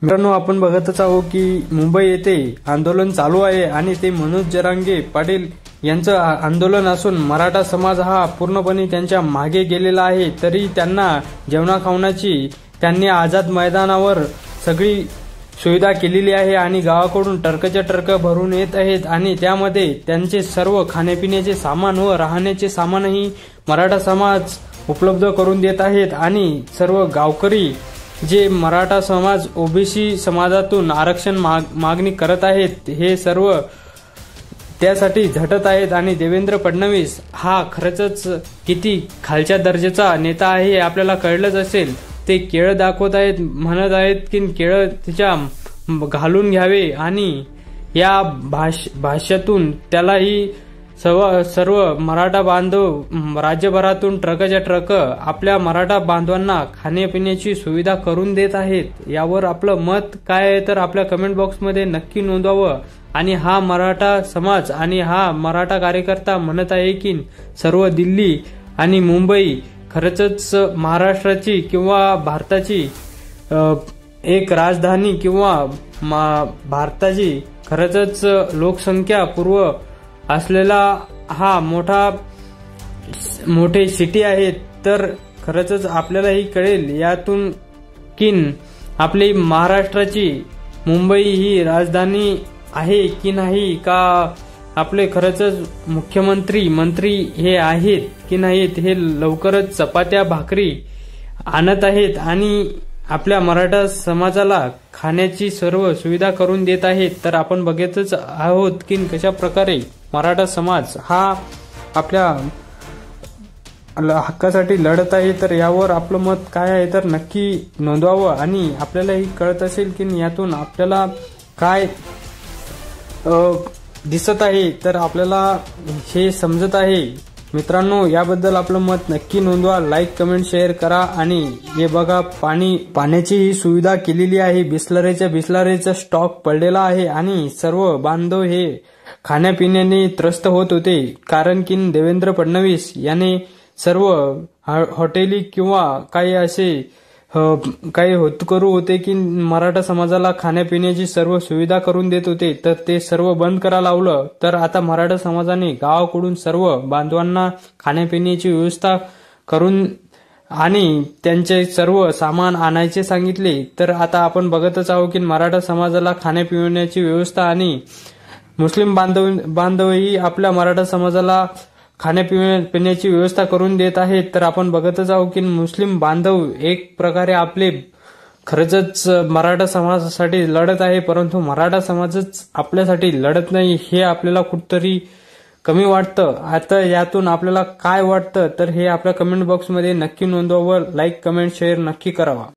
मित्रांनो, आपण बघतच आहोत की मुंबई येथे आंदोलन चालू आहे आणि ते मनोज जरांगे पाटील यांचं आंदोलन असून मराठा समाज हा पूर्णपणे त्यांच्या मागे गेलेला आहे। तरी त्यांना जेवणाखावणाची त्यांनी आझाद मैदानावर सगळी सुविधा केलेली आहे आणि गावाकडून टर्कच्या टर्क भरून येत आहेत आणि त्यामध्ये त्यांचे सर्व खाण्यापिण्याचे सामान व राहण्याचे सामानही मराठा समाज उपलब्ध करून देत आहेत आणि सर्व गावकरी जे मराठा समाज ओबीसी समाजातून आरक्षण मागणी करत आहेत हे सर्व त्यासाठी झटत आहेत आणि देवेंद्र फडणवीस हा खरंच किती खालच्या दर्जाचा नेता आहे हे आपल्याला कळलंच असेल। ते केळं दाखवत आहेत, म्हणत आहेत की केळं तिच्या घालून घ्यावे आणि या भाषेतून त्यालाही सर्व मराठा बांधव राज्यभरातून ट्रकच्या ट्रक आपल्या मराठा बांधवांना खाण्यापिण्याची सुविधा करून देत आहेत। यावर आपलं मत काय आहे तर आपल्या कमेंट बॉक्समध्ये नक्की नोंदवावं। आणि हा मराठा समाज आणि हा मराठा कार्यकर्ता म्हणत आहे की सर्व दिल्ली आणि मुंबई खरंच महाराष्ट्राची किंवा भारताची एक राजधानी किंवा भारताची खरंच लोकसंख्या पूर्व असलेला हा मोठे सिटी आहे। तर खरंच आपल्यालाही कळेल यातून की आपली महाराष्ट्राची मुंबई ही राजधानी आहे की नाही, का आपले खरंच मंत्री हे आहेत की नाहीत, हे लवकरच चपात्या भाकरी आणत आहेत आणि आपल्या मराठा समाजाला खाण्याची सर्व सुविधा करून देत आहेत। तर आपण बघतच आहोत की कशा प्रकारे मराठा समाज हा आपल्या हक्कासाठी लढत आहे। तर यावर आपलं मत काय आहे तर नक्की नोंदवावं आणि आपल्यालाही कळत असेल की यातून आपल्याला काय दिसत आहे तर आपल्याला हे समजत आहे। मित्रांनो, याबद्दल आपलं मत नक्की नोंदवा, लाईक कमेंट शेअर करा। आणि हे बघा, पाण्याची ही सुविधा केलेली आहे, बिस्लरीचा स्टॉक पडलेला आहे आणि सर्व बांधव हे खाण्यापिण्याने त्रस्त होत होते कारण की देवेंद्र फडणवीस याने सर्व हॉटेली किंवा काही असे काही होतकरू होते की मराठा समाजाला खाण्यापिण्याची सर्व सुविधा करून देत होते, तर ते सर्व बंद करा लावलं। तर आता मराठा समाजाने गावाकडून सर्व बांधवांना खाण्यापिण्याची व्यवस्था करून आणि त्यांचे सर्व सामान आणायचे सांगितले। तर आता आपण बघतच आहोत की मराठा समाजाला खाण्यापिण्याची व्यवस्था आणि मुस्लिम बांधवही आपल्या मराठा समाजाला खाण्यापिण्याची व्यवस्था करून देत आहेत। तर आपण बघतच आहोत की मुस्लिम बांधव एक प्रकारे आपले खरंच मराठा समाजासाठी लढत आहे, परंतु मराठा समाजच आपल्यासाठी लढत नाही हे आपल्याला कुठतरी कमी वाटतं। आता यातून आपल्याला काय वाटतं तर हे आपल्या कमेंट बॉक्समध्ये नक्की नोंदवावं, लाईक कमेंट शेअर नक्की करावा।